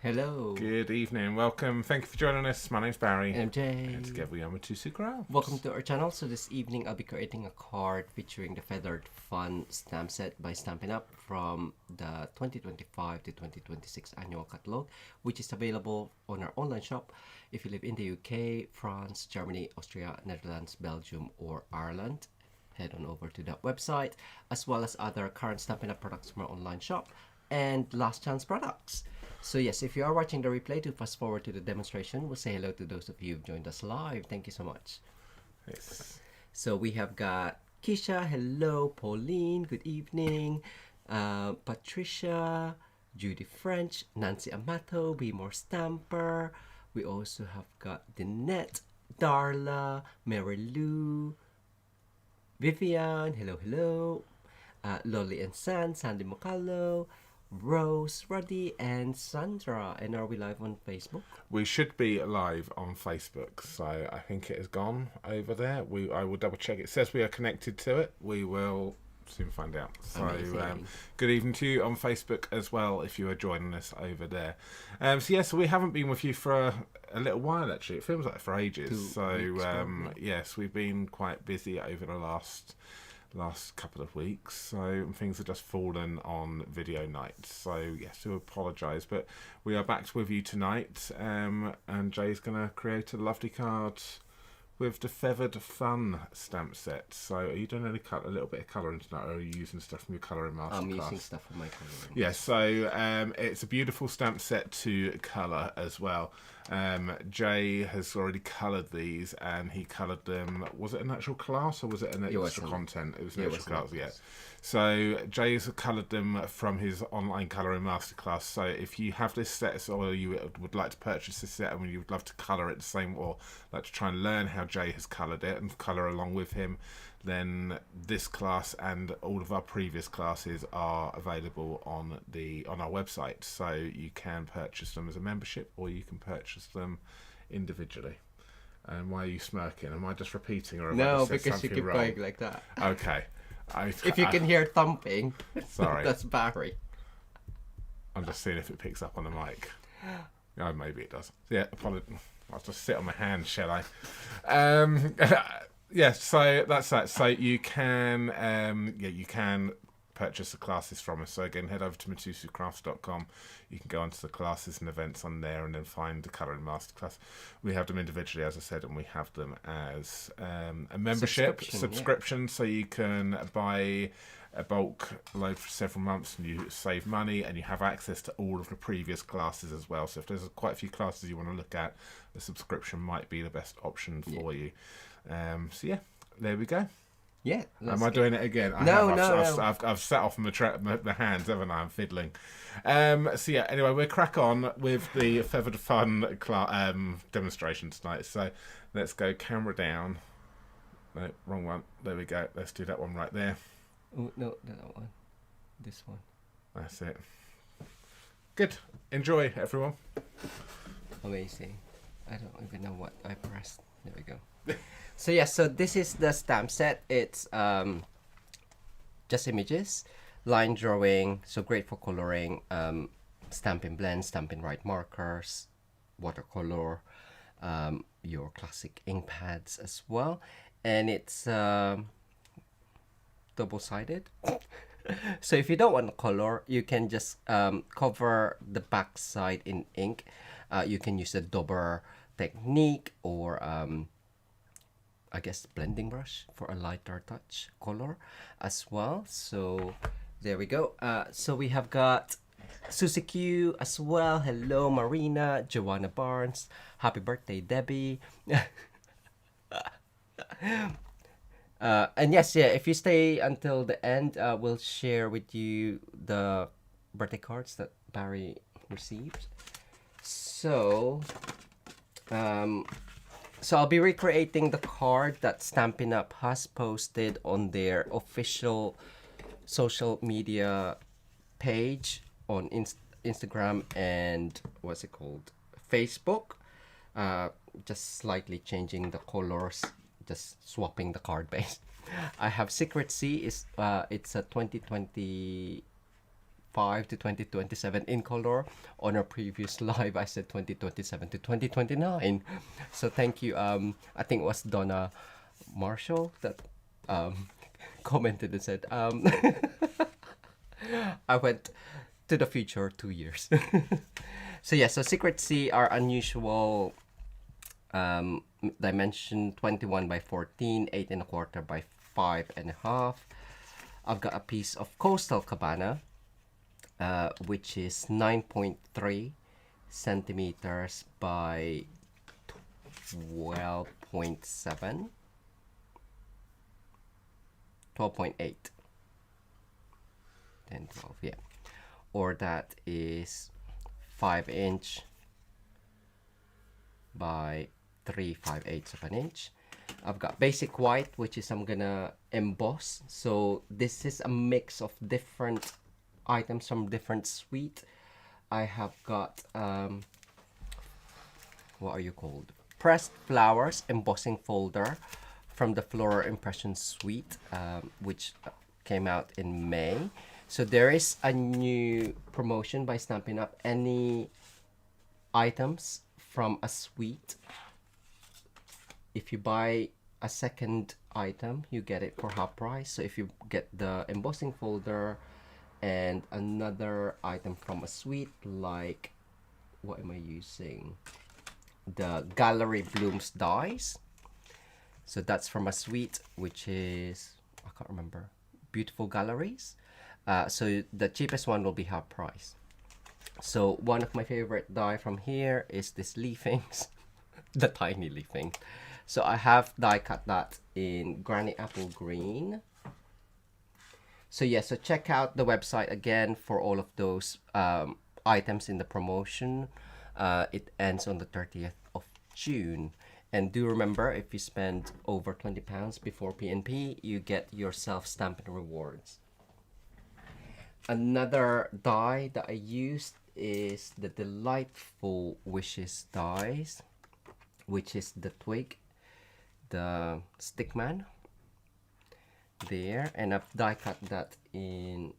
Hello. Good evening. Welcome. Thank you for joining us. My name's Barry. MJ. And together we are Mitosu Crafts. Welcome to our channel. So this evening I'll be creating a card featuring the Feathered Fun stamp set by Stampin' Up from the 2025 to 2026 annual catalog, which is available on our online shop if you live in the UK, France, Germany, Austria, Netherlands, Belgium, or Ireland. Head on over to that website, as well as other current Stampin' Up products from our online shop and last chance products. So yes, if you are watching the replay, to fast forward to the demonstration, we'll say hello to those of you who've joined us live. Thank you so much. Yes. So we have got Keisha, hello, Pauline, good evening, Patricia, Judy French, Nancy Amato, Be More Stamper. We also have got Danette, Darla, Mary Lou, Vivian, hello, Lolly and San, Sandy Mocallo, Rose, Ruddy, and Sandra. And are we live on Facebook? We should be live on Facebook, so I think it has gone over there. I will double check. It says we are connected to it. We will soon find out. So good evening to you on Facebook as well if you are joining us over there. So we haven't been with you for a little while actually. It feels like for ages. 2 weeks yes, we've been quite busy over the last couple of weeks, so things have just fallen on video night, so yes, I apologise, but we are back with you tonight, and Jay's going to create a lovely card with the Feathered Fun stamp set. So are you doing a little bit of colouring tonight, or are you using stuff from your colouring masterclass? I'm using stuff from my colouring. Yes, so it's a beautiful stamp set to colour as well. Jay has already coloured these, and he coloured them. Was it an actual class or was it an extra content? It was an extra class, yeah. So Jay's coloured them from his online colouring masterclass. So if you have this set, or you would like to purchase this set, and you would love to colour it the same, or like to try and learn how Jay has coloured it and colour along with him, then this class and all of our previous classes are available on our website. So you can purchase them as a membership, or you can purchase them individually. And why are you smirking? Am I just repeating, or have I just said because you keep wrong? going like that. Okay. If you can hear thumping, sorry, that's Barry. I'm just seeing if it picks up on the mic. Oh, maybe it does. Yeah, I'll just sit on my hand, shall I? Yes, so that's that. So you can, you can purchase the classes from us. So again, head over to mitosucrafts.com. You can go onto the classes and events on there, and then find the colouring masterclass. We have them individually, as I said, and we have them as a membership subscription. Yeah. So you can buy a bulk load for several months, and you save money, and you have access to all of the previous classes as well. So if there's quite a few classes you want to look at, the subscription might be the best option for you. So yeah, there we go. Yeah. Am I doing it again? No. I've set off my hands, haven't I? I'm fiddling. So yeah, anyway, we'll crack on with the Feathered Fun demonstration tonight. So let's go camera down. No, wrong one. There we go. Let's do that one right there. Oh, no, that one. This one. That's it. Good. Enjoy, everyone. Amazing. I don't even know what I pressed. There we go. So yeah, so this is the stamp set. It's just images, line drawing, so great for coloring, Stampin' Blend, Stampin' Write markers, watercolor, your classic ink pads as well, and it's double-sided. So if you don't want to color, you can just cover the back side in ink. You can use a dauber technique, or I guess blending brush for a lighter touch color as well. So there we go. So we have got Susie Q as well. Hello, Marina, Joanna Barnes. Happy birthday, Debbie. And yes, yeah, if you stay until the end, we'll share with you the birthday cards that Barry received. So I'll be recreating the card that Stampin' Up has posted on their official social media page on Instagram and Facebook. Just slightly changing the colors, just swapping the card base. I have Secret C. It's a 2020 2025 to 2027 in color. On our previous live, I said 2027 to 2029. So thank you. I think it was Donna Marshall that commented and said, I went to the future 2 years. So yeah, so Secret C are unusual dimension 21 by 14, 8.25 by 5.5. I've got a piece of Coastal Cabana, which is 9.3 centimeters by 12.7, 12.8, 10, 12, yeah. Or that is 5" by 3/5/8 of an inch. I've got basic white, which is I'm gonna emboss. So this is a mix of different items from different suite. I have got what are you called? Pressed flowers embossing folder from the Floral Impression suite, which came out in May. So there is a new promotion by Stampin' Up. Any items from a suite, if you buy a second item, you get it for half price. So if you get the embossing folder and another item from a suite, like, what am I using? The Gallery Blooms dies. So that's from a suite, which is, I can't remember, Beautiful Galleries. So the cheapest one will be half price. So one of my favorite die from here is this leafings, the tiny leafing. So I have die cut that in Granny Apple Green. So yeah, so check out the website again for all of those items in the promotion. It ends on the 30th of June. And do remember, if you spend over £20 before PNP, you get yourself Stampin' Rewards. Another die that I used is the Delightful Wishes dies, which is the twig, the stickman there, and I've die cut that in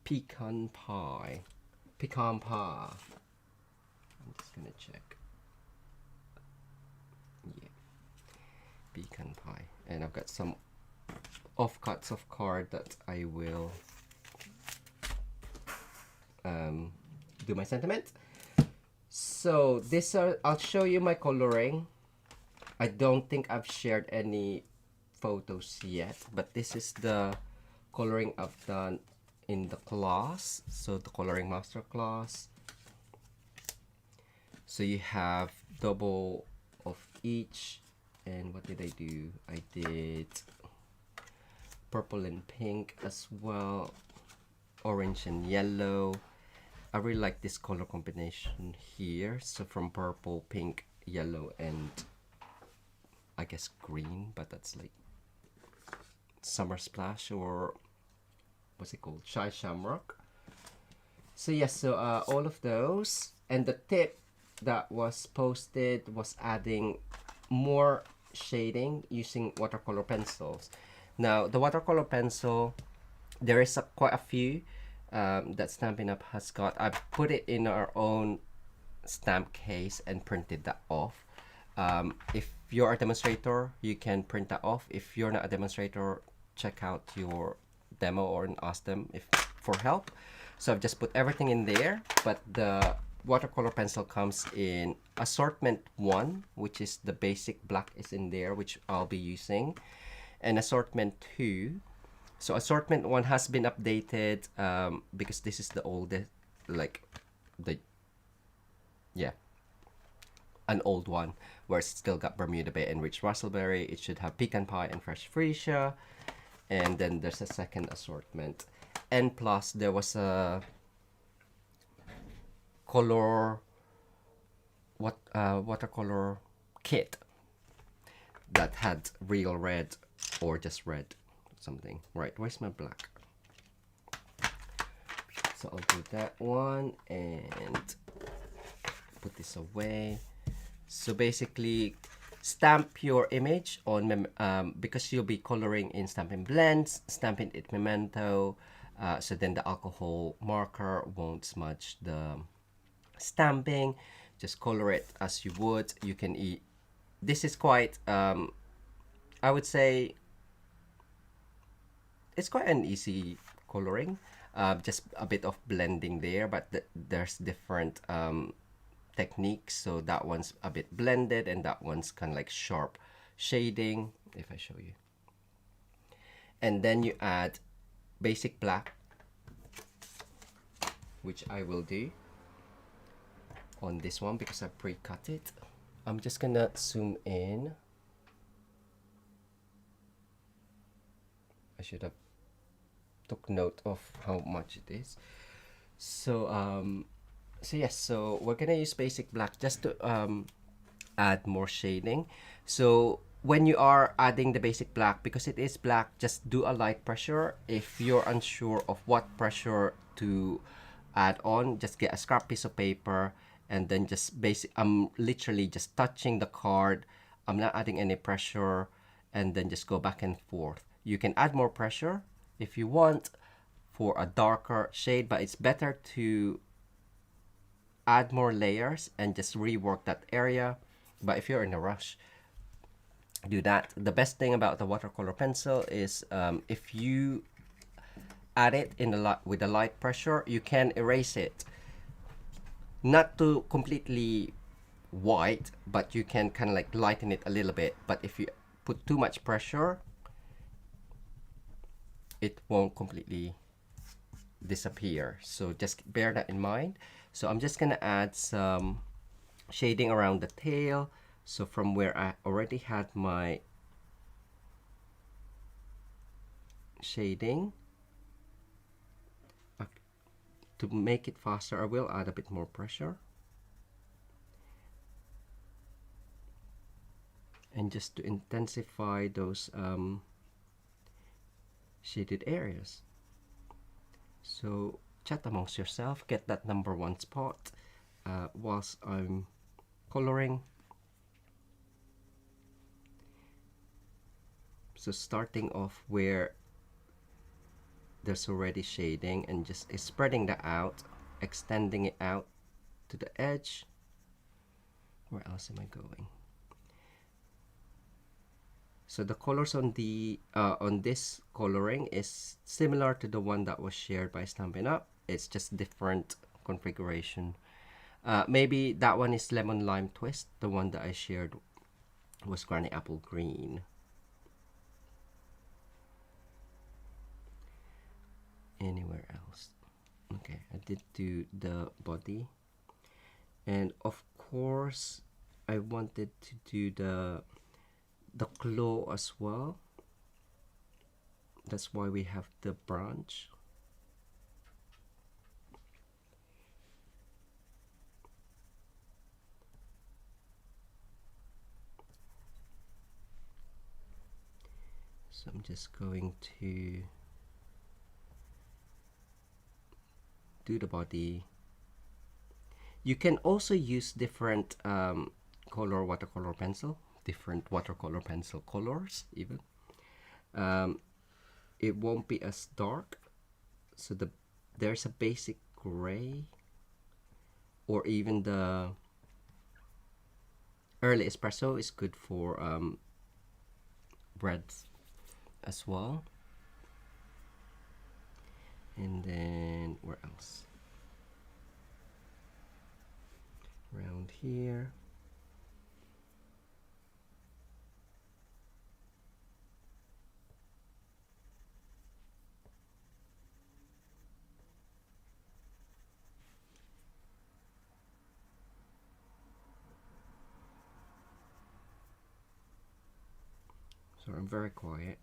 pecan pie. I'm just gonna check. Yeah, pecan pie, and I've got some offcuts of card that I will do my sentiment. So this I'll show you my coloring. I don't think I've shared any photos yet, but this is the coloring I've done in the class, so the coloring master class. So you have double of each, and what did I do? I did purple and pink as well, orange and yellow. I really like this color combination here, so from purple, pink, yellow, and I guess green, but that's like Summer Splash, or what's it called, Shy Shamrock. So yes, so all of those, and the tip that was posted was adding more shading using watercolor pencils. Now the watercolor pencil, there is quite a few that Stampin' Up has got. I put it in our own stamp case and printed that off. If you're a demonstrator, you can print that off. If you're not a demonstrator, check out your demo or ask them for help. So I've just put everything in there, but the watercolor pencil comes in assortment 1, which is the basic black is in there, which I'll be using, and assortment 2. So assortment 1 has been updated because this is the oldest, like an old one, where it's still got Bermuda Bay and rich raspberry. It should have pecan pie and fresh freesia, and then there's a second assortment. And plus there was a color watercolor kit that had real red or just red something. Right, where's my black? So I'll do that one and put this away. So basically, stamp your image on because you'll be coloring in Stampin' Blends, Stampin' It Memento, so then the alcohol marker won't smudge the stamping. Just color it as you would. You can eat. This is quite, I would say, it's quite an easy coloring. Just a bit of blending there, but there's different techniques. So that one's a bit blended, and that one's kind of like sharp shading. If I show you, and then you add basic black, which I will do on this one because I pre-cut it. I'm just gonna zoom in. I should have took note of how much it is. So yes, so we're gonna use basic black just to add more shading. So when you are adding the basic black, because it is black, just do a light pressure. If you're unsure of what pressure to add on, just get a scrap piece of paper and then just I'm literally just touching the card. I'm not adding any pressure, and then just go back and forth. You can add more pressure if you want for a darker shade, but it's better to add more layers and just rework that area. But if you're in a rush, do that. The best thing about the watercolor pencil is if you add it in with a light pressure, you can erase it. Not to completely white, but you can kind of like lighten it a little bit. But if you put too much pressure, it won't completely disappear. So just bear that in mind. So I'm just gonna add some shading around the tail. So from where I already had my shading, to make it faster, I will add a bit more pressure. And just to intensify those shaded areas. So chat amongst yourself, get that number one spot whilst I'm coloring. So starting off where there's already shading and just spreading that out, extending it out to the edge. Where else am I going? So the colors on the on this coloring is similar to the one that was shared by Stampin' Up. It's just different configuration. Maybe that one is lemon lime twist. The one that I shared was granny apple green. Anywhere else? Okay, I did do the body, and of course I wanted to do the claw as well. That's why we have the branch. So I'm just going to do the body. You can also use different color watercolor pencil, different watercolor pencil colors even. It won't be as dark, so there's a basic gray, or even the early espresso is good for breads as well. And then where else? Around here. So I'm very quiet.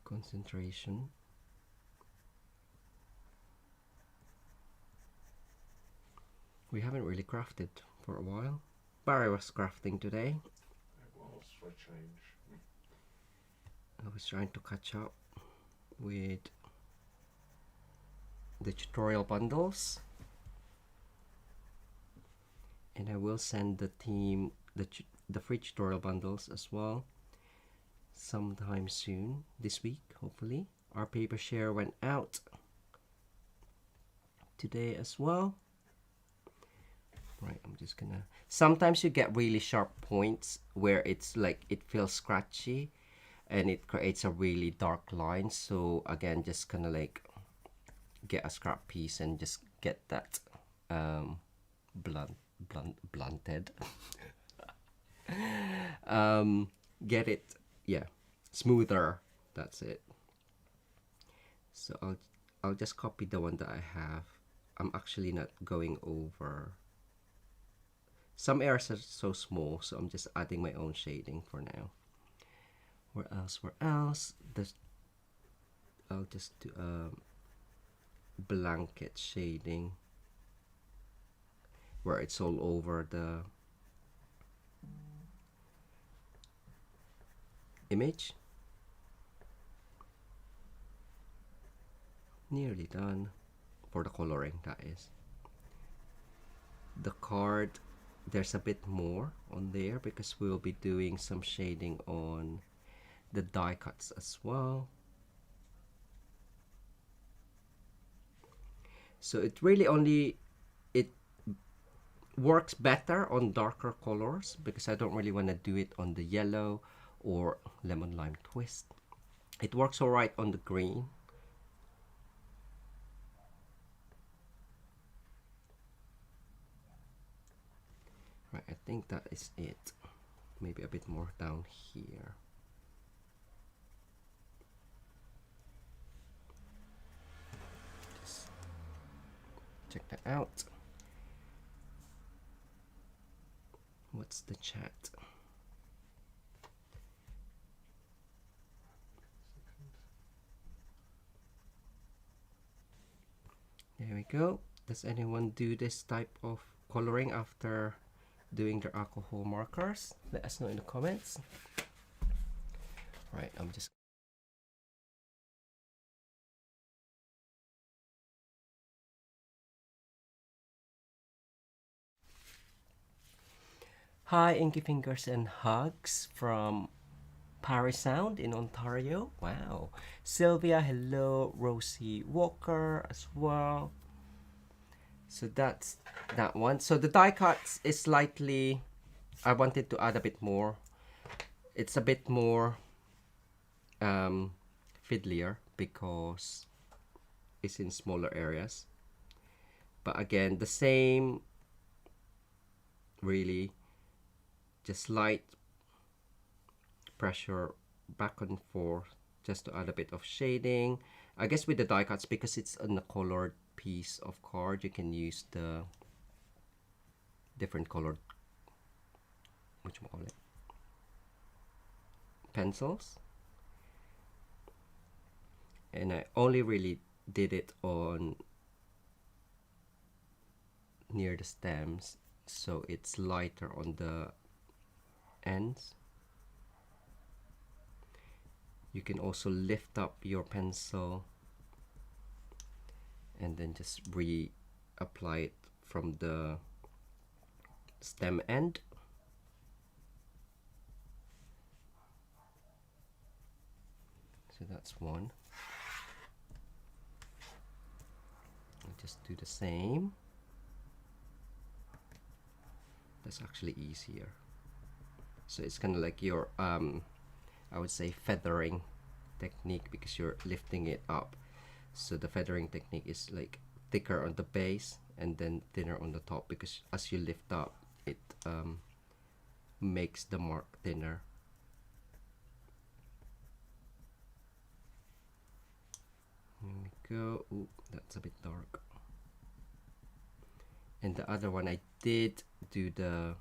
Concentration. We haven't really crafted for a while. Barry was crafting today. It was for a change. I was trying to catch up with the tutorial bundles, and I will send the team the free tutorial bundles as well sometime soon this week, hopefully. Our paper share went out today as well. Right, I'm just gonna, sometimes you get really sharp points where it's like it feels scratchy and it creates a really dark line. So again, just kind of like get a scrap piece and just get that blunted get it, yeah, smoother. That's it. So I'll just copy the one that I have. I'm actually not going over. Some areas are so small, so I'm just adding my own shading for now. Where else? Where else? I'll just do blanket shading where it's all over the image. Nearly done for the coloring, that is. The card, there's a bit more on there because we'll be doing some shading on the die cuts as well. So it really only, it works better on darker colors because I don't really want to do it on the yellow or lemon lime twist. It works all right on the green. Right, I think that is it. Maybe a bit more down here. Just check that out. What's the chat? There we go. Does anyone do this type of coloring after doing their alcohol markers? Let us know in the comments. Right, I'm just... Hi, Inky Fingers and Hugs from Paris Sound in Ontario. Wow. Sylvia, hello. Rosie Walker as well. So that's that one. So the die cuts is slightly, I wanted to add a bit more. It's a bit more fiddlier because it's in smaller areas. But again, the same, really, just light pressure back and forth just to add a bit of shading. I guess with the die cuts, because it's on a colored piece of card, you can use the different colored, whatchamacallit, pencils. And I only really did it on near the stems, so it's lighter on the ends. You can also lift up your pencil and then just reapply it from the stem end. So that's one. I'll just do the same. That's actually easier. So it's kind of like your I would say feathering technique because you're lifting it up. So the feathering technique is like thicker on the base and then thinner on the top, because as you lift up, it makes the mark thinner. Here we go. Ooh, that's a bit dark. And the other one, I did do the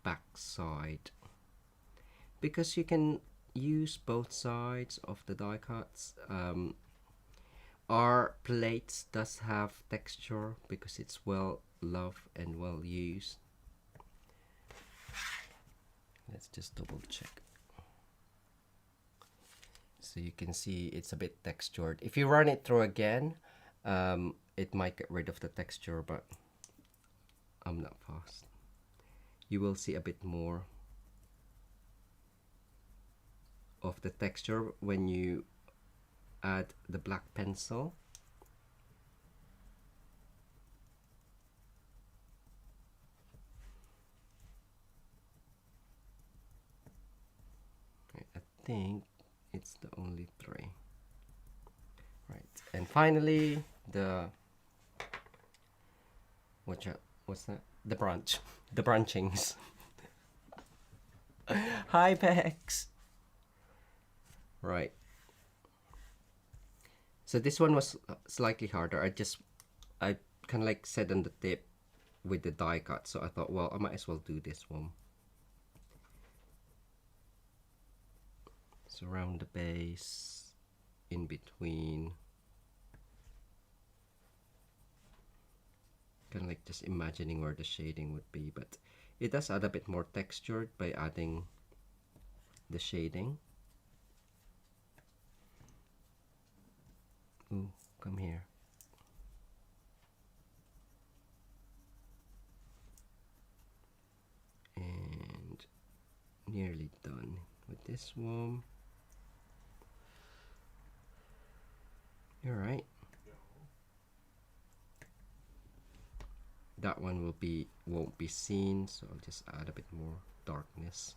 back side, because you can use both sides of the die cuts. Our plates does have texture because it's well loved and well used. Let's just double check. So you can see it's a bit textured. If you run it through again, it might get rid of the texture, but I'm not fast. You will see a bit more of the texture when you add the black pencil. I think it's the only 3. Right, and finally the what's that? The branch, the branchings. Hi, Bex. Right. So this one was slightly harder. I kind of like set on the tip with the die cut. So I thought, well, I might as well do this one. So around the base, in between. Kind of like just imagining where the shading would be, but it does add a bit more textured by adding the shading. Ooh, come here. And nearly done with this one. You're right. That one won't be seen, so I'll just add a bit more darkness.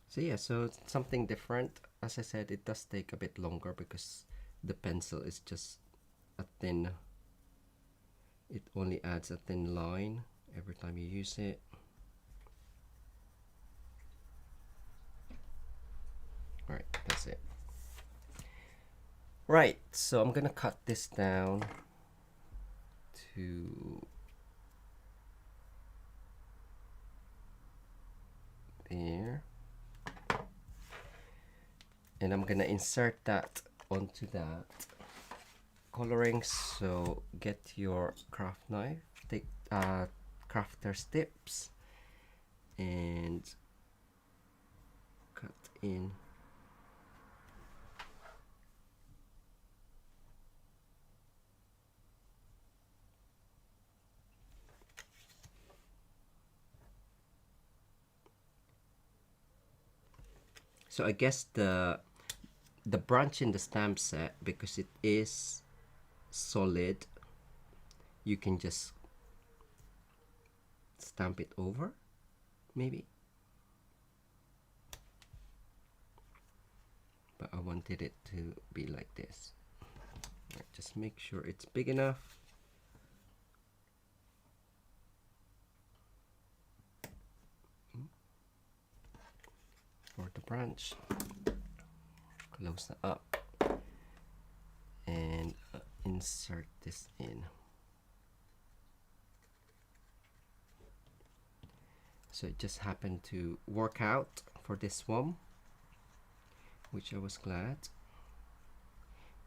So yeah, so something different. As I said, it does take a bit longer because the pencil is just a thin, it only adds a thin line every time you use it. Alright, that's it. Right, so I'm gonna cut this down to there, and I'm gonna insert that onto that coloring. So get your craft knife, take crafter's tips, and cut in. So I guess the branch in the stamp set, because it is solid, you can just stamp it over, maybe. But I wanted it to be like this. Right, just make sure it's big enough. For the branch, close that up and insert this in. So it just happened to work out for this one, which I was glad.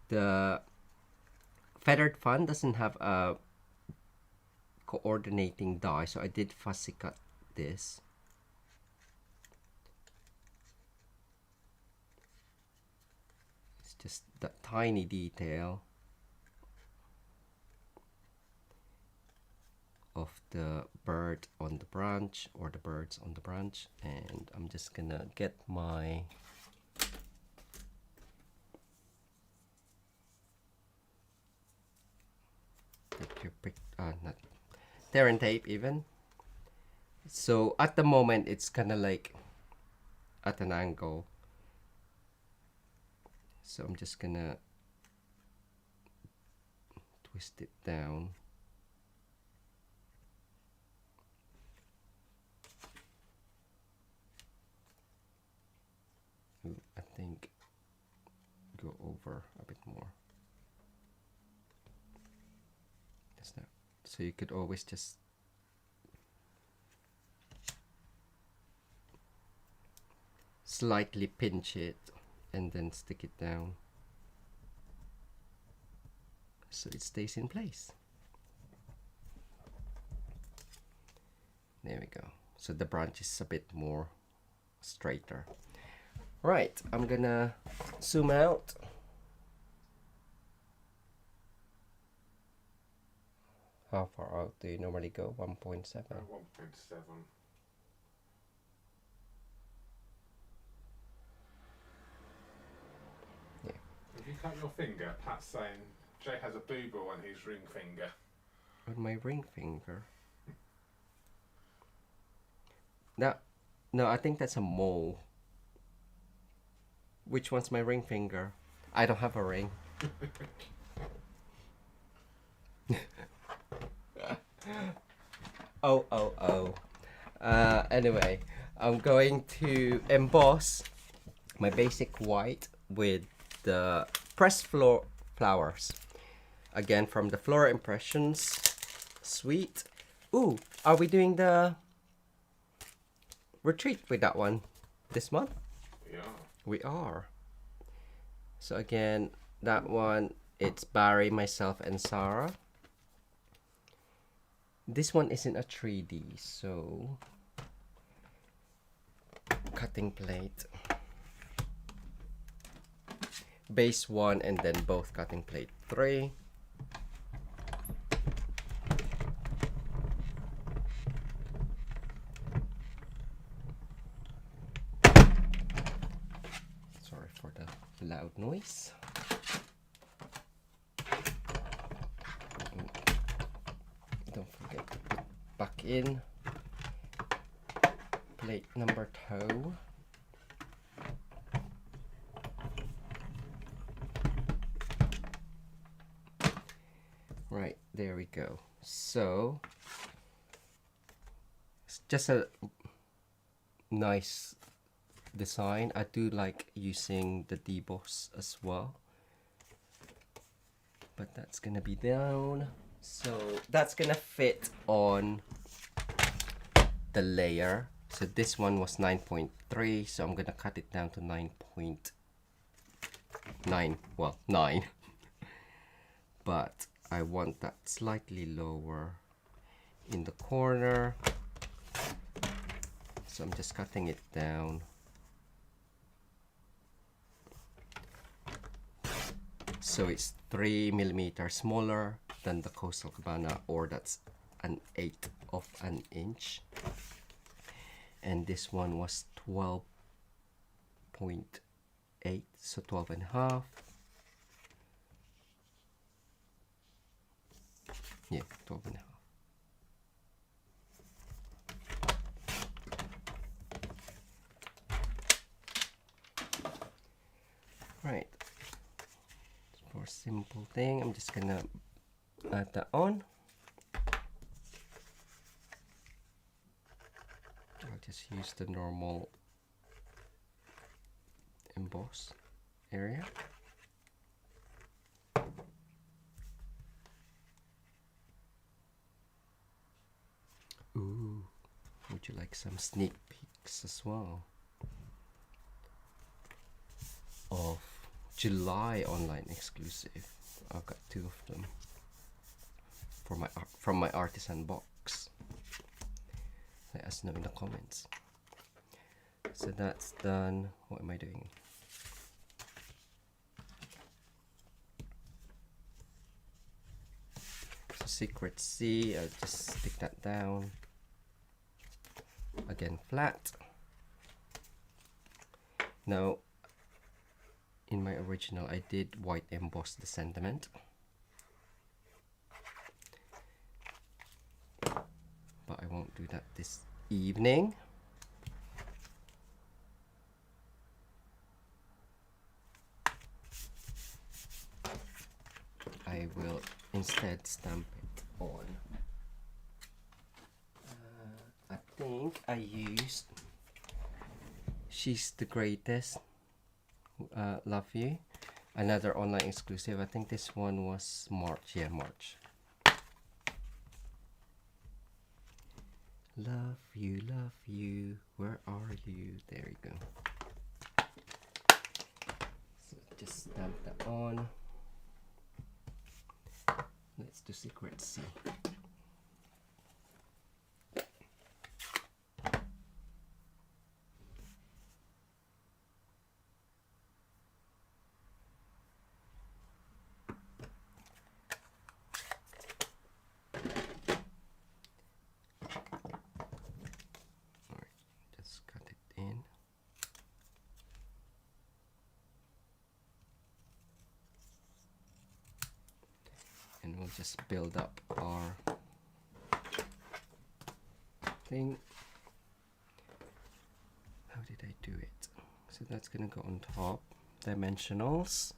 The feathered fan doesn't have a coordinating die, so I did fussy cut this. Just that tiny detail of the bird on the branch, or the birds on the branch, and I'm just gonna get my not tear and tape even. So at the moment it's kind of like at an angle. So I'm just gonna twist it down. Ooh, I think go over a bit more. Just that. So you could always just slightly pinch it and then stick it down so it stays in place. There we go. So the branch is a bit more straighter. Right, I'm gonna zoom out. How far out do you normally go? 1.7? 1.7. Yeah. Have you cut your finger? Pat's saying Jay has a boo-boo on his ring finger. On my ring finger? No, I think that's a mole. Which one's my ring finger? I don't have a ring. Oh. Anyway, I'm going to emboss my basic white with the pressed flowers. Again, from the Flora Impressions suite. Ooh, are we doing the retreat with that one this month? We are. So again, that one, it's Barry, myself, and Sarah. This one isn't a 3D, so cutting plate, base 1, and then both cutting plate 3. Sorry for the loud noise. Don't forget to put back in plate number 2. Right, there we go. So it's just a nice design. I do like using the deboss as well, but that's gonna be down. So that's gonna fit on the layer. So this one was 9.3, so I'm gonna cut it down to 9.9. Well, 9. But I want that slightly lower in the corner. So I'm just cutting it down. So it's 3mm smaller than the Coastal Cabana, or that's an 1/8 of an inch. And this one was 12.8, so 12.5. Yeah, 12.5. Right. For a simple thing, I'm just gonna add that on. I'll just use the normal emboss area. Ooh, would you like some sneak peeks as well of July online exclusive? I've got 2 of them for my from my artisan box. Let us know in the comments. So that's done. What am I doing? So Secret C, I'll just stick that down. Again, flat. Now, in my original, I did white emboss the sentiment, but I won't do that this evening. I will instead stamp it on. I think I used She's the Greatest, Love You, another online exclusive. I think this one was March. Yeah, March. Love you, where are you? There you go. So just stamp that on. Let's do Secret C. in. And we'll just build up our thing. How did I do it? So that's gonna go on top. Dimensionals.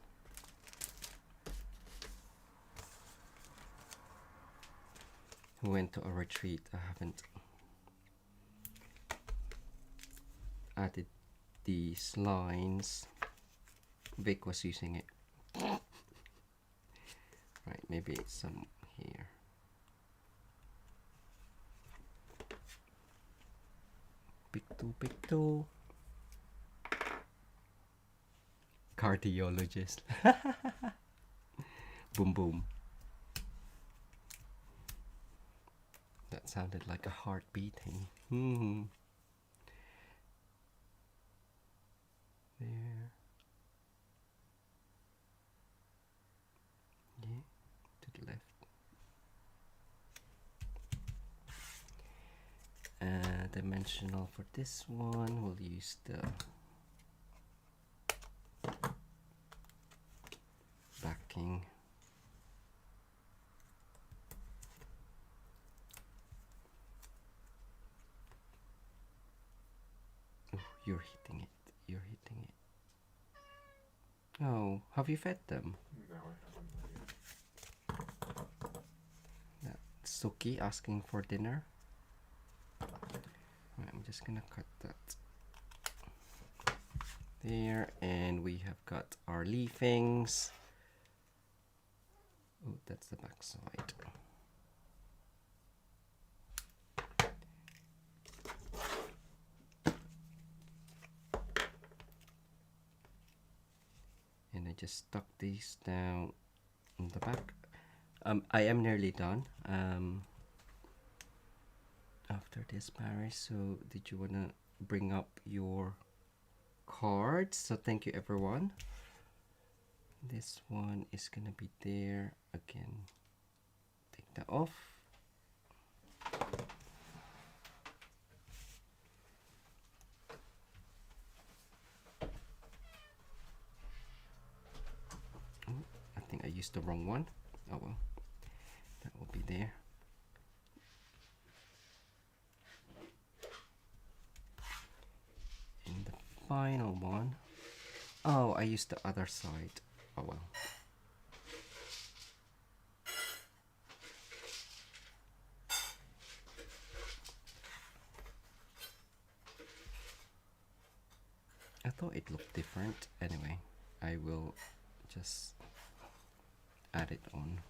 We went to a retreat. I haven't added these lines. Vic was using it. Right, maybe some here. Picto. Cardiologist. Boom boom. That sounded like a heart beating. There. Yeah, to the left. Dimensional for this one, we'll use the backing. Oh, you're hitting it. You're hitting it. Oh, have you fed them? No, I haven't. That's Suki asking for dinner. Right, I'm just gonna cut that there, and we have got our leafings. Oh, that's the back side. And I just stuck these down in the back. I am nearly done after this, Paris. So did you want to bring up your cards? So thank you, everyone. This one is gonna be there again. Take that off. Oh, I think I used the wrong one. Oh well, that will be there. And the final one. Oh, I used the other side. Oh well. I thought it looked different. Anyway, I will just add it on.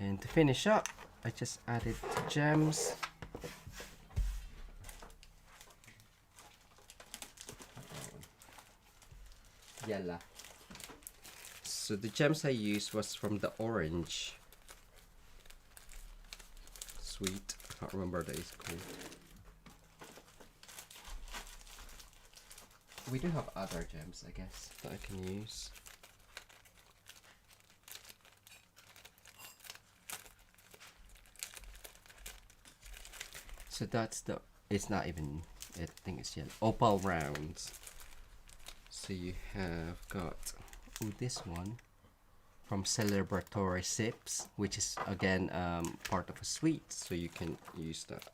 And to finish up, I just added gems. Yellow. So the gems I used was from the orange. Sweet. I can't remember what that is called. We do have other gems, I guess, that I can use. So that's the, it's not even, I think it's yellow. Opal rounds. So you have got, oh, this one from Celebratory Sips, which is again part of a sweet, so you can use that.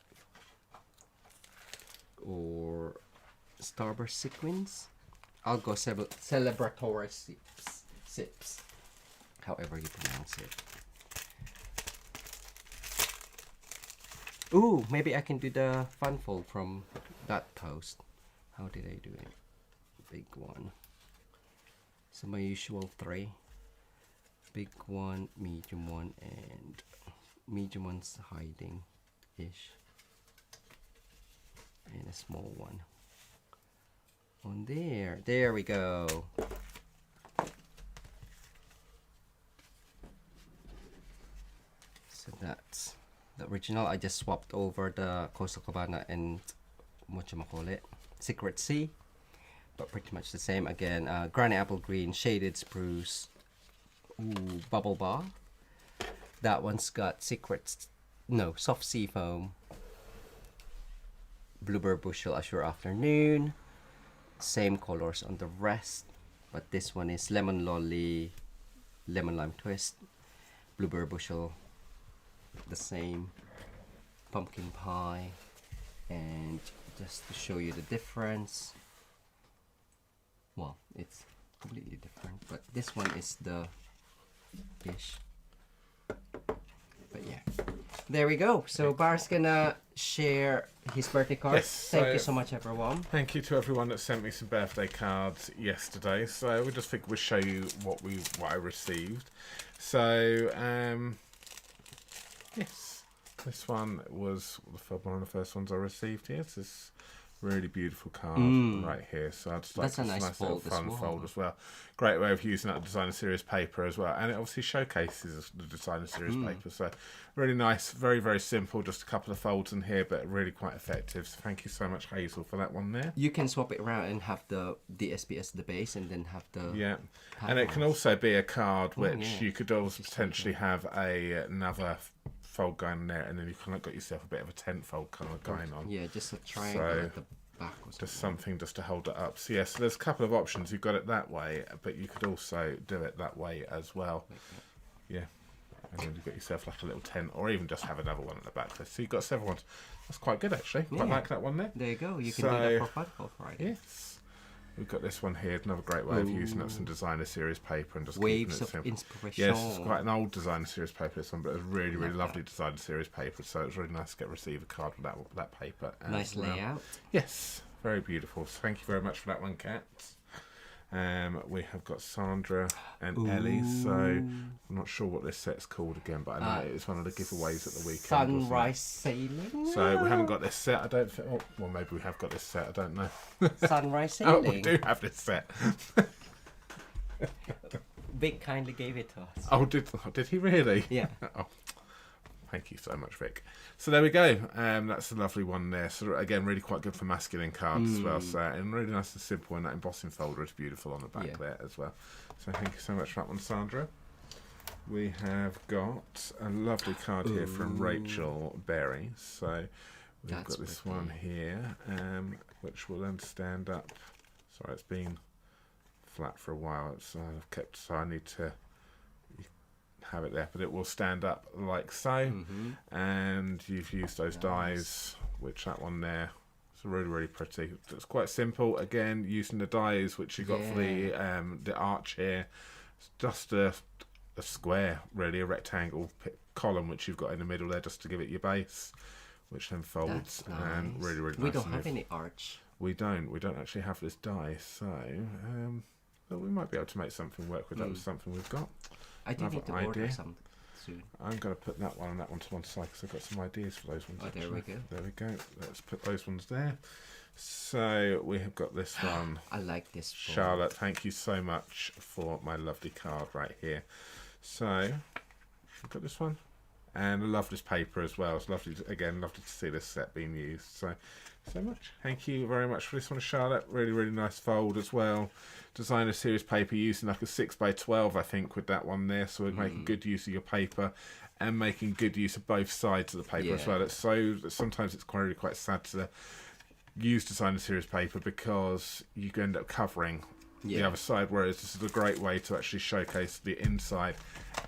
Or Starburst sequins. I'll go Celebratory Sips, however you pronounce it. Ooh, maybe I can do the fun fold from that post. How did I do it? Big one. So my usual 3. Big one, medium one, and medium one's hiding-ish. And a small one. On there. There we go. So So that's the original. I just swapped over the Coastal Cabana and whatchamacallit, Secret Sea, but pretty much the same. Again, Granny Apple Green, Shaded Spruce, Bubble Bar. That one's got Soft Sea Foam, Bluebird Bushel, Azure Afternoon. Same colors on the rest, but this one is Lemon Lolly, Lemon Lime Twist, Bluebird Bushel, the same, Pumpkin Pie, and just to show you the difference, well, it's completely different, but this one is the fish. But yeah, there we go. So Bar's gonna share his birthday card. Yes, Thank you so much, everyone. Thank you to everyone that sent me some birthday cards yesterday. So we just think we'll show you what I received. So yes, this one was one of the first ones I received here. It's this really beautiful card right here. So I'd just like That's a nice little fun fold as well. Great way of using that designer series paper as well, and it obviously showcases the designer series paper. So really nice, very very simple. Just a couple of folds in here, but really quite effective. So thank you so much, Hazel, for that one there. You can swap it around and have the DSP as the base, and then have the and it can also be a card which you could also potentially have another fold going there, and then you kind of got yourself a bit of a tent fold kind of going on. Yeah, just a triangle at the back or something. Just something just to hold it up. So so there's a couple of options. You've got it that way, but you could also do it that way as well. Yeah, and then you've got yourself like a little tent, or even just have another one at the back. So you've got several ones. That's quite good actually. Quite like that one there. There you go. You can do that for Fun Friday. Yes. We've got this one here, another great way of using up some designer series paper and just Waves keeping it of simple. Inspiration. Yes, it's quite an old designer series paper, this one, but it's really, really lovely designer series paper. So it was really nice to receive a card with that paper. Nice layout. Yes, very beautiful. So thank you very much for that one, Kat. We have got Sandra and Ellie. So I'm not sure what this set's called again, but I know it's one of the giveaways at the weekend. Sunrise Sailing. So we haven't got this set. I don't think. Oh, well, maybe we have got this set. I don't know. Sunrise Sailing. Oh, we do have this set. Vic kindly gave it to us. Oh, did he really? Yeah. Oh, thank you so much, Vic. So there we go. That's a lovely one there. So again, really quite good for masculine cards as well. So and really nice and simple. And that embossing folder is beautiful on the back there as well. So thank you so much for that one, Sandra. We have got a lovely card here from Rachel Berry. So we've got this one here, which will then stand up. Sorry, it's been flat for a while. It's so I need to have it there, but it will stand up like so. And you've used those dies, which that one there is really really pretty. It's quite simple, again using the dies which you got for the arch here. It's just a square, really, a rectangle column which you've got in the middle there just to give it your base, which then folds. And really really nice. We don't have any arch. We don't actually have this die, so we might be able to make something work with that. With something we've got. I do need to order some soon. I'm going to put that one and that one to one side because I've got some ideas for those ones. Oh, there we go. There we go. Let's put those ones there. So we have got this one. I like this board. Charlotte, thank you so much for my lovely card right here. So we've got this one. And I love this paper as well. It's lovely, lovely to see this set being used. So much. Thank you very much for this one, Charlotte. Really, really nice fold as well. Designer series paper using like a 6x12, I think, with that one there. So we're making good use of your paper and making good use of both sides of the paper as well. It's sometimes it's quite sad to use designer series paper because you can end up covering the other side, whereas this is a great way to actually showcase the inside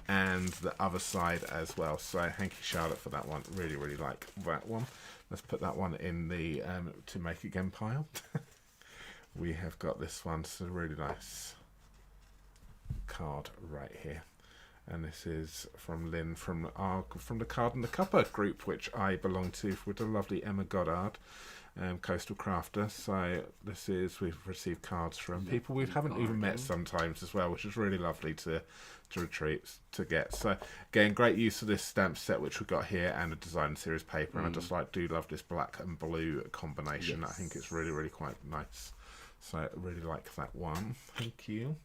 and the other side as well. So thank you, Charlotte, for that one. Really, really like that one. Let's put that one in the to make again pile. We have got this one. It's a really nice card right here, and this is from Lynn from the Card and the Cuppa group, which I belong to, with the lovely Emma Goddard, coastal crafter. So we've received cards from people we haven't even met sometimes as well, which is really lovely to get. So again, great use of this stamp set which we've got here and a design series paper, and I just do love this black and blue combination. I think it's really really quite nice. So I really like that one. Thank you.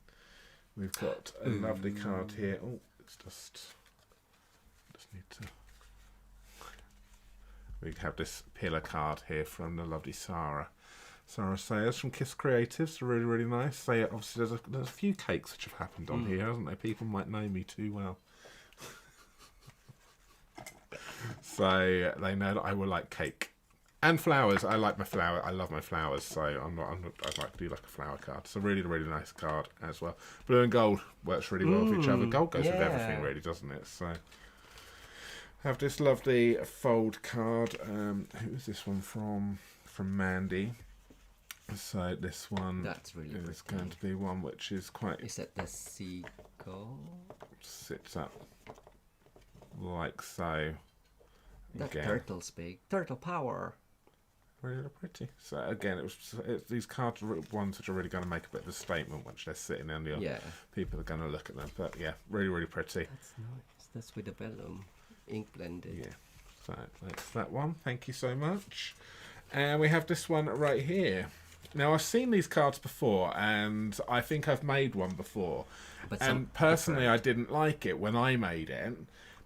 We've got a lovely card here. Oh, it's just need to We have this pillar card here from the lovely Sarah. Sarah Sayers from Kiss Creatives, really, really nice. They obviously there's a few cakes which have happened on here, hasn't there? People might know me too well. So they know that I will like cake. And flowers. I like my flower. I love my flowers. So I'd like to do like a flower card. So really, really nice card as well. Blue and gold works really well with each other. Gold goes with everything, really, doesn't it? So have this lovely fold card. Who is this one from? From Mandy. So this one that's really is going to be one which is quite. Is that the seagull? Sits up like so. That turtle's big. Turtle power. Really pretty. So again, it's these cards are ones which are really going to make a bit of a statement once they're sitting on your. Yeah. People are going to look at them, but yeah, really, really pretty. That's nice. That's with the vellum ink blended. Yeah. So that's that one. Thank you so much. And we have this one right here. Now I've seen these cards before, and I think I've made one before. And personally, I didn't like it when I made it,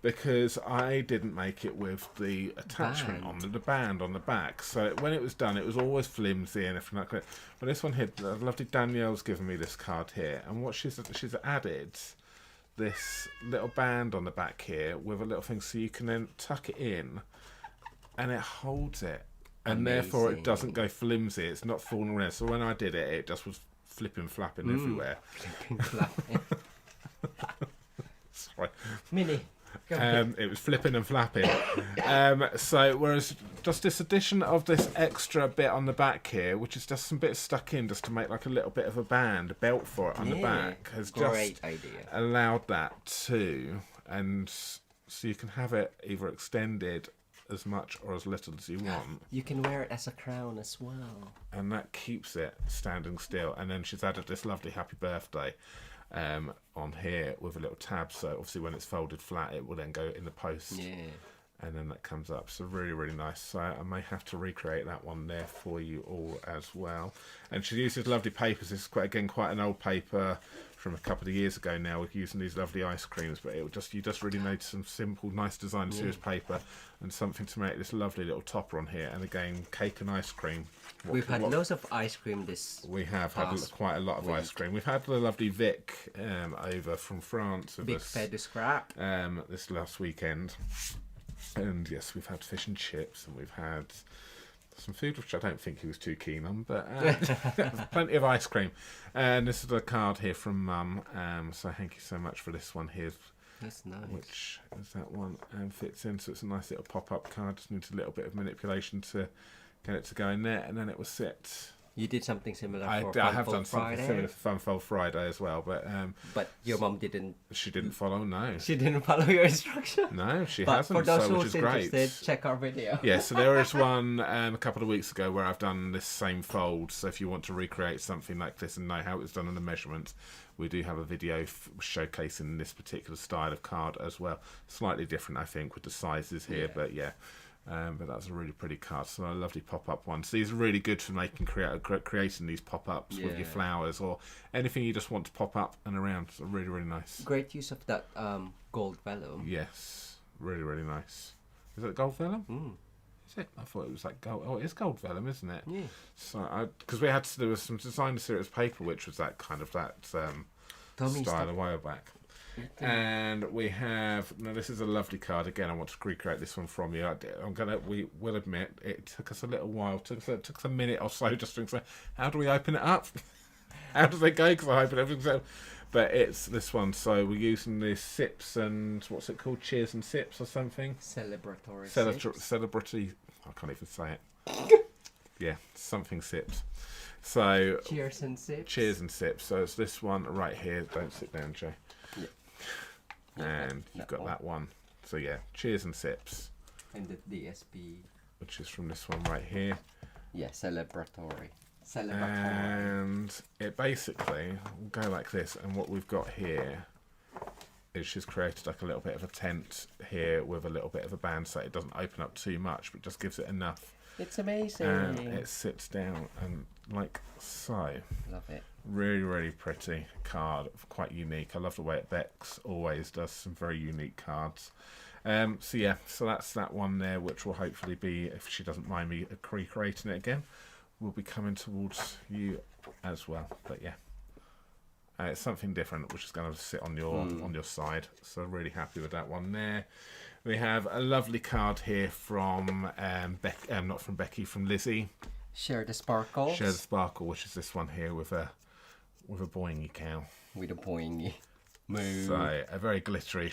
because I didn't make it with the attachment on the band on the back. So when it was done, it was always flimsy and everything like that. But this one here, the lovely Danielle's given me this card here, and what she's added this little band on the back here with a little thing, so you can then tuck it in, and it holds it, and therefore it doesn't go flimsy. It's not falling around. So when I did it, it just was flipping, flapping everywhere. Flipping, flapping. Sorry. Mini. It was flipping and flapping. So whereas just this addition of this extra bit on the back here, which is just some bits stuck in just to make like a little bit of a band, a belt for it on the back, has just allowed that too. And so you can have it either extended as much or as little as you want. You can wear it as a crown as well. And that keeps it standing still. And then she's added this lovely happy birthday on here with a little tab, so obviously when it's folded flat it will then go in the post, and then that comes up. So really, really nice. So I may have to recreate that one there for you all as well. And she uses lovely papers. This is quite an old paper from a couple of years ago now. We're using these lovely ice creams, but you just really need some simple, nice design series paper and something to make this lovely little topper on here. And again, cake and ice cream. We've had loads of ice cream this. We have had quite a lot of ice cream. We've had the lovely Vic over from France with Big Feather Scrap this last weekend, and yes, we've had fish and chips, and we've had some food which I don't think he was too keen on, but plenty of ice cream. And this is a card here from Mum. So thank you so much for this one here. That's nice. Which is that one and fits in, so it's a nice little pop-up card. Just needs a little bit of manipulation to get it to go in there, and then it will sit. You did something similar for I have done something similar for Funfold Friday as well, but your mum didn't. She didn't follow. No, she didn't follow your instruction. No, she hasn't. For those which is interested, great. check our video. Yeah, so there is one a couple of weeks ago where I've done this same fold. So if you want to recreate something like this and know how it's done and the measurements, we do have a video showcasing this particular style of card as well. Slightly different, I think, with the sizes here, but yeah. But that's a really pretty card. So a lovely pop-up one. So these are really good for creating these pop-ups with your flowers or anything you just want to pop up and around. So really, really nice. Great use of that gold vellum. Yes, really, really nice. Is it gold vellum? Is it? I thought it was like gold. Oh, it is gold vellum, isn't it? Yeah. So because there was some designer series paper which was that kind of style a while back. And we have this is a lovely card again. I want to recreate this one from you. We will admit it took us a little while. It took us a minute or so just to say, how do we open it up? How does it go? Because I open everything. But it's this one. So we're using the sips and what's it called? Cheers and sips or something. Celebratory. Celebratory. I can't even say it. Yeah, something sips. So cheers and sips. Cheers and sips. So it's this one right here. Don't sit down, Jay. Yeah. And you've got that one. So yeah, cheers and sips. And the DSP. Which is from this one right here. Yeah, Celebratory. And it basically will go like this. And what we've got here is she's created like a little bit of a tent here with a little bit of a band so it doesn't open up too much, but just gives it enough. It's amazing. And it sits down and like so. Love it. Really, really pretty card. Quite unique. I love the way Bex always does some very unique cards. So yeah, so that's that one there, which will hopefully be, if she doesn't mind me recreating it again, will be coming towards you as well. But yeah, it's something different, which is going to sit on your side. So really happy with that one there. We have a lovely card here from not from Becky, from Lizzie. Share the sparkle. Share the sparkle, which is this one here with a boingy cow. With a boingy. Moo. So a very glittery.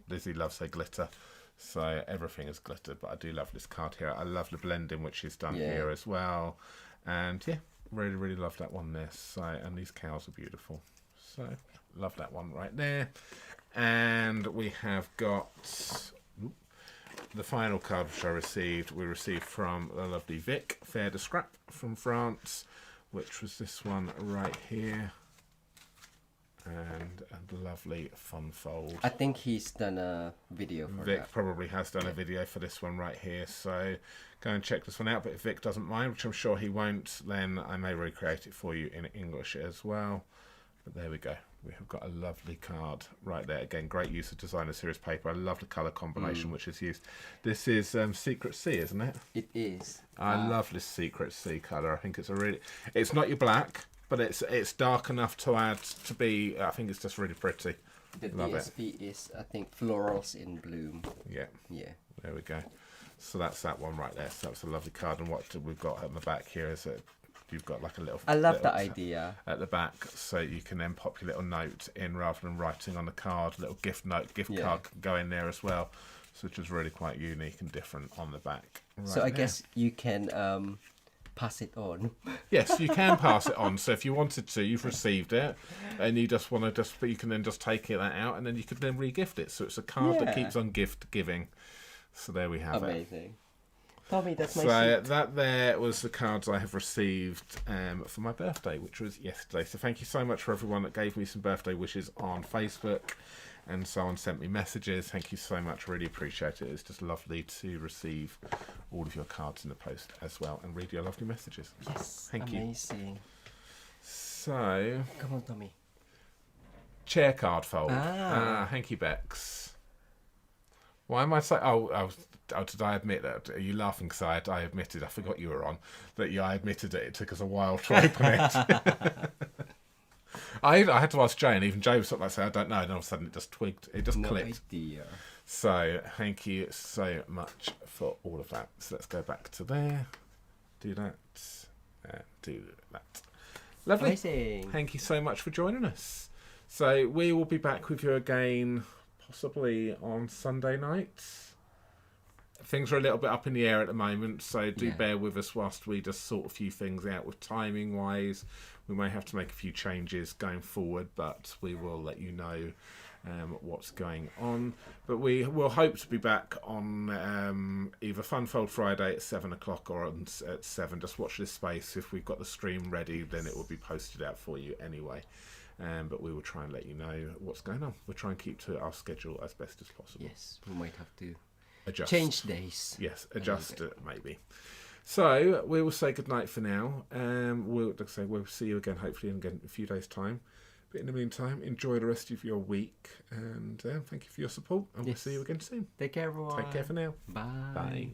Lizzie loves her glitter, so everything is glittered. But I do love this card here. I love the blending which she's done here as well, and yeah, really really love that one there. So, and these cows are beautiful. So love that one right there. And we have got the final card which we received from the lovely Vic, Fair de Scrap from France, which was this one right here. And a lovely fun fold. I think he's done a video for Vic that. probably has done a video for this one right here, so go and check this one out. But if Vic doesn't mind, which I'm sure he won't, then I may recreate it for you in English as well. But there we go. We have got a lovely card right there. Again, great use of designer series paper. I love the colour combination which is used. This is Secret Sea, isn't it? It is. I love this Secret Sea colour. I think it's it's not your black, but it's dark enough to add to be. I think it's just really pretty. The Love DSP is, I think, florals in bloom. Yeah. Yeah. There we go. So that's that one right there. So that's a lovely card. And what we've got at the back here is that you've got like a little. I love the idea at the back, so you can then pop your little note in rather than writing on the card. A little gift card can go in there as well, so which is really quite unique and different on the back. Right so I guess you can pass it on. Yes, you can pass it on. So if you wanted to, you've received it, and you just want to but you can then just take it out, and then you could then re-gift it. So it's a card that keeps on gift giving. So there we have it. Amazing. Tommy, that's my So that there was the cards I have received for my birthday, which was yesterday. So thank you so much for everyone that gave me some birthday wishes on Facebook and so on, sent me messages. Thank you so much, really appreciate it. It's just lovely to receive all of your cards in the post as well and read your lovely messages. Yes, thank you. Amazing. So, come on, Tommy. Chair card fold. Hanky Becks. Why am I saying? Oh, did I admit that? Are you laughing because I admitted, I forgot you were on, that I admitted it took us a while to open it. I had to ask Jay, and even Jay was sort of like saying, I don't know, and all of a sudden it just twigged, it just clicked. Idea. So thank you so much for all of that. So let's go back to there, do that, do that. Lovely. Amazing. Thank you so much for joining us. So we will be back with you again possibly on Sunday night. Things are a little bit up in the air at the moment, so do bear with us whilst we just sort a few things out with timing wise. We may have to make a few changes going forward, but we will let you know what's going on. But we will hope to be back on either Funfold Friday at 7 o'clock or at 7. Just watch this space. If we've got the stream ready, then it will be posted out for you anyway. But we will try and let you know what's going on. We'll try and keep to our schedule as best as possible. Yes, we might have to adjust. Change days. Yes, adjust it maybe. So we will say goodnight for now. We'll see you again hopefully in a few days' time. But in the meantime, enjoy the rest of your week, and thank you for your support. And we'll see you again soon. Take care, everyone. Take care for now. Bye. Bye.